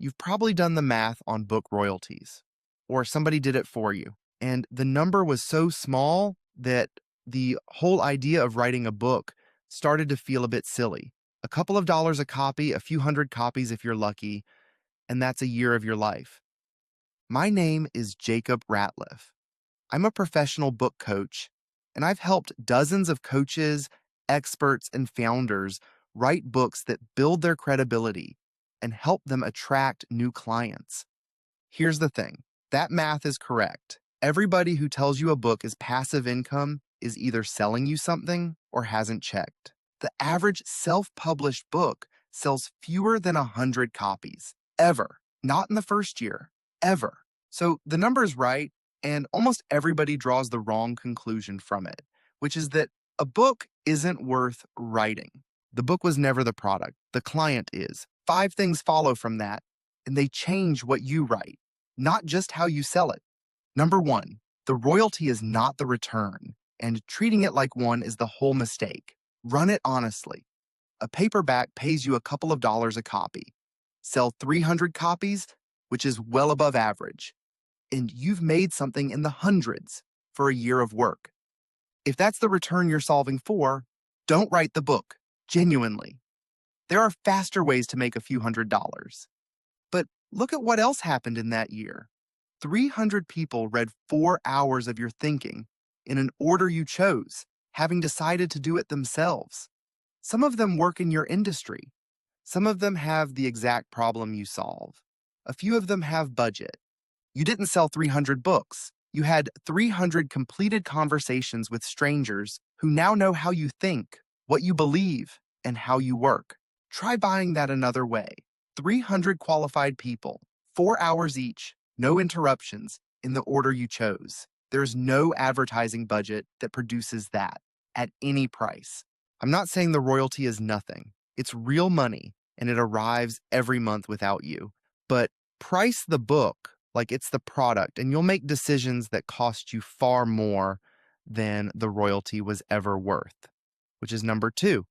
You've probably done the math on book royalties, or somebody did it for you. And the number was so small that the whole idea of writing a book started to feel a bit silly. A couple of dollars a copy, a few hundred copies if you're lucky, and that's a year of your life. My name is Jacob Ratliff. I'm a professional book coach, and I've helped dozens of coaches, experts, and founders write books that build their credibility and help them attract new clients. Here's the thing, that math is correct. Everybody who tells you a book is passive income is either selling you something or hasn't checked. The average self-published book sells fewer than 100 copies, ever. Not in the first year, ever. So the number's right, and almost everybody draws the wrong conclusion from it, which is that a book isn't worth writing. The book was never the product. The client is. 5 things follow from that, and they change what you write, not just how you sell it. Number 1, the royalty is not the return, and treating it like one is the whole mistake. Run it honestly. A paperback pays you a couple of dollars a copy. Sell 300 copies, which is well above average, and you've made something in the hundreds for a year of work. If that's the return you're solving for, don't write the book, genuinely. There are faster ways to make a few $100s. But look at what else happened in that year. 300 people read 4 hours of your thinking in an order you chose, having decided to do it themselves. Some of them work in your industry. Some of them have the exact problem you solve. A few of them have budget. You didn't sell 300 books. You had 300 completed conversations with strangers who now know how you think, what you believe, and how you work. Try buying that another way. 300 qualified people, 4 hours each, no interruptions, in the order you chose. There's no advertising budget that produces that at any price. I'm not saying the royalty is nothing. It's real money, and it arrives every month without you. But price the book like it's the product, and you'll make decisions that cost you far more than the royalty was ever worth, which is number 2.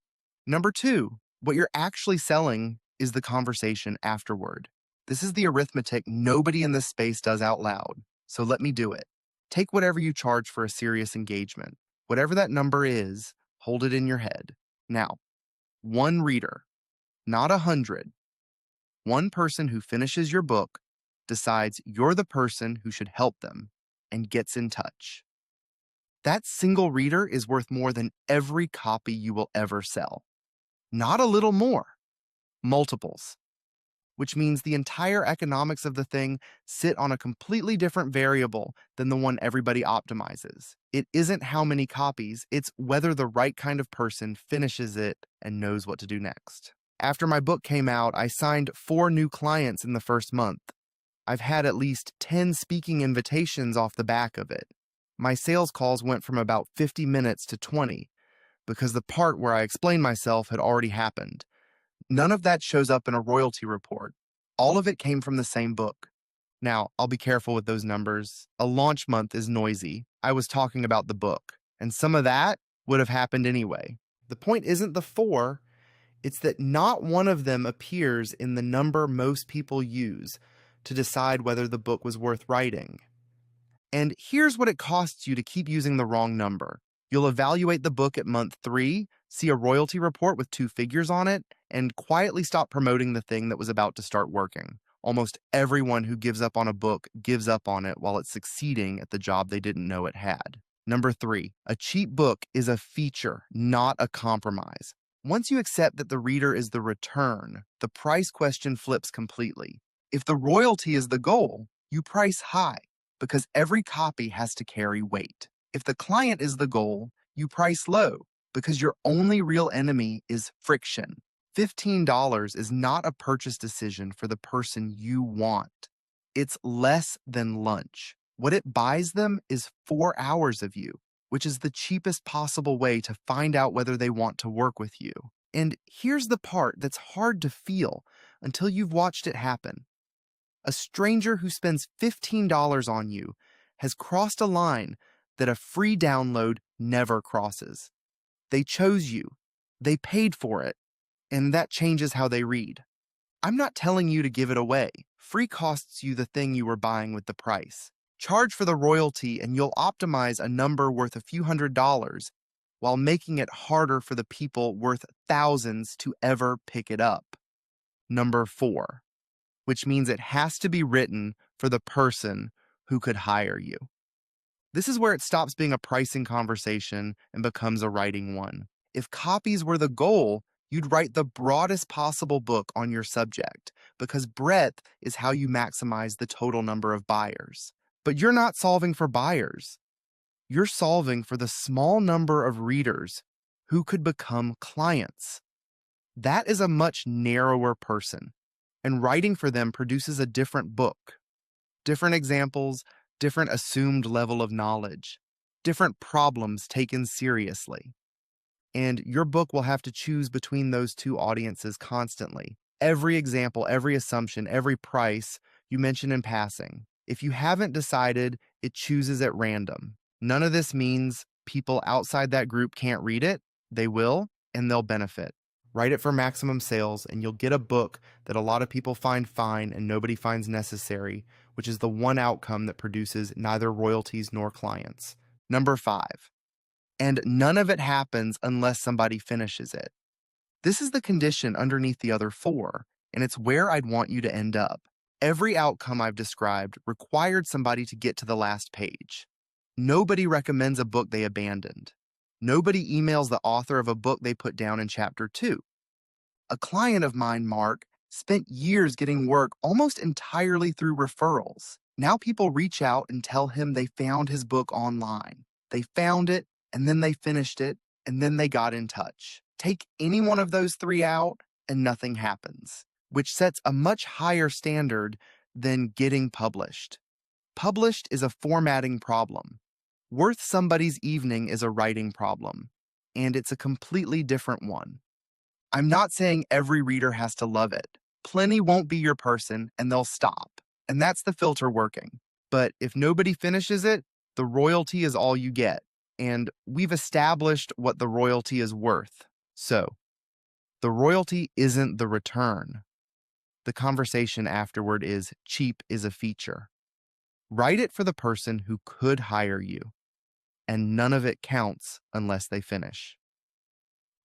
Number 2, what you're actually selling is the conversation afterward. This is the arithmetic nobody in this space does out loud, so let me do it. Take whatever you charge for a serious engagement. Whatever that number is, hold it in your head. Now, 1 reader, not 100. 1 person who finishes your book decides you're the person who should help them and gets in touch. That single reader is worth more than every copy you will ever sell. Not a little more. Multiples. Which means the entire economics of the thing sit on a completely different variable than the one everybody optimizes. It isn't how many copies, it's whether the right kind of person finishes it and knows what to do next. After my book came out, I signed 4 new clients in the first month. I've had at least 10 speaking invitations off the back of it. My sales calls went from about 50 minutes to 20 because the part where I explained myself had already happened. None of that shows up in a royalty report. All of it came from the same book. Now, I'll be careful with those numbers. A launch month is noisy. I was talking about the book, and some of that would have happened anyway. The point isn't the 4, it's that not one of them appears in the number most people use to decide whether the book was worth writing. And here's what it costs you to keep using the wrong number. You'll evaluate the book at month 3, see a royalty report with 2 figures on it, and quietly stop promoting the thing that was about to start working. Almost everyone who gives up on a book gives up on it while it's succeeding at the job they didn't know it had. Number 3, a cheap book is a feature, not a compromise. Once you accept that the reader is the return, the price question flips completely. If the royalty is the goal, you price high because every copy has to carry weight. If the client is the goal, you price low because your only real enemy is friction. $15 is not a purchase decision for the person you want. It's less than lunch. What it buys them is 4 hours of you, which is the cheapest possible way to find out whether they want to work with you. And here's the part that's hard to feel until you've watched it happen. A stranger who spends $15 on you has crossed a line that a free download never crosses. They chose you, they paid for it, and that changes how they read. I'm not telling you to give it away. Free costs you the thing you were buying with the price. Charge for the royalty and you'll optimize a number worth a few $100s while making it harder for the people worth thousands to ever pick it up. Number 4, which means it has to be written for the person who could hire you. This is where it stops being a pricing conversation and becomes a writing one. If copies were the goal, you'd write the broadest possible book on your subject, because breadth is how you maximize the total number of buyers. But you're not solving for buyers. You're solving for the small number of readers who could become clients. That is a much narrower person, and writing for them produces a different book. Different examples, different assumed level of knowledge, different problems taken seriously. And your book will have to choose between those two audiences constantly. Every example, every assumption, every price you mention in passing. If you haven't decided, it chooses at random. None of this means people outside that group can't read it. They will, and they'll benefit. Write it for maximum sales, and you'll get a book that a lot of people find fine and nobody finds necessary, which is the one outcome that produces neither royalties nor clients. Number 5, and none of it happens unless somebody finishes it. This is the condition underneath the other 4, and it's where I'd want you to end up. Every outcome I've described required somebody to get to the last page. Nobody recommends a book they abandoned. Nobody emails the author of a book they put down in chapter 2. A client of mine, Mark, spent years getting work almost entirely through referrals. Now people reach out and tell him they found his book online. They found it, and then they finished it, and then they got in touch. Take any one of those 3 out, and nothing happens, which sets a much higher standard than getting published. Published is a formatting problem. Worth somebody's evening is a writing problem, and it's a completely different one. I'm not saying every reader has to love it. Plenty won't be your person, and they'll stop. And that's the filter working. But if nobody finishes it, the royalty is all you get. And we've established what the royalty is worth. So, the royalty isn't the return. The conversation afterward is cheap is a feature. Write it for the person who could hire you, and none of it counts unless they finish.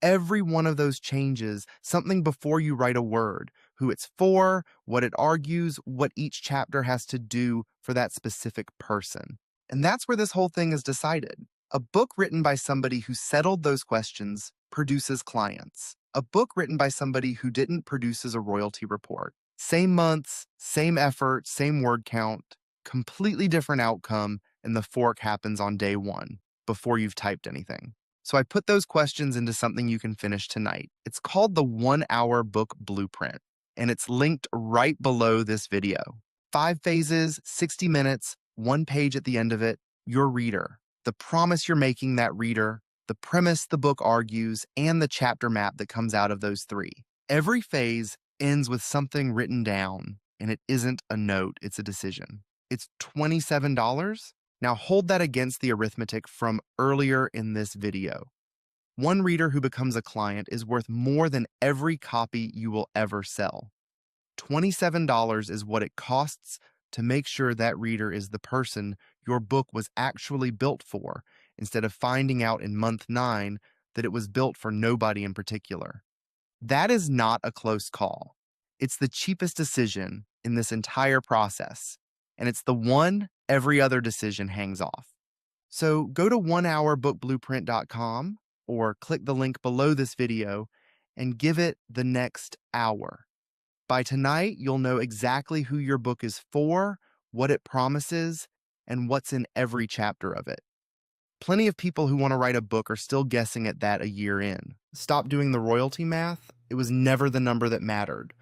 Every one of those changes something before you write a word, who it's for, what it argues, what each chapter has to do for that specific person. And that's where this whole thing is decided. A book written by somebody who settled those questions produces clients. A book written by somebody who didn't produces a royalty report. Same months, same effort, same word count, completely different outcome, and the fork happens on day 1, before you've typed anything. So I put those questions into something you can finish tonight. It's called the 1-Hour Book Blueprint, and it's linked right below this video. 5 phases, 60 minutes, 1 page at the end of it, your reader, the promise you're making that reader, the premise the book argues, and the chapter map that comes out of those 3. Every phase ends with something written down, and it isn't a note, it's a decision. It's $27. Now hold that against the arithmetic from earlier in this video. One reader who becomes a client is worth more than every copy you will ever sell. $27 is what it costs to make sure that reader is the person your book was actually built for, instead of finding out in month 9 that it was built for nobody in particular. That is not a close call. It's the cheapest decision in this entire process, and it's the one every other decision hangs off. So go to onehourbookblueprint.com or click the link below this video and give it the next hour. By tonight, you'll know exactly who your book is for, what it promises, and what's in every chapter of it. Plenty of people who want to write a book are still guessing at that a year in. Stop doing the royalty math. It was never the number that mattered.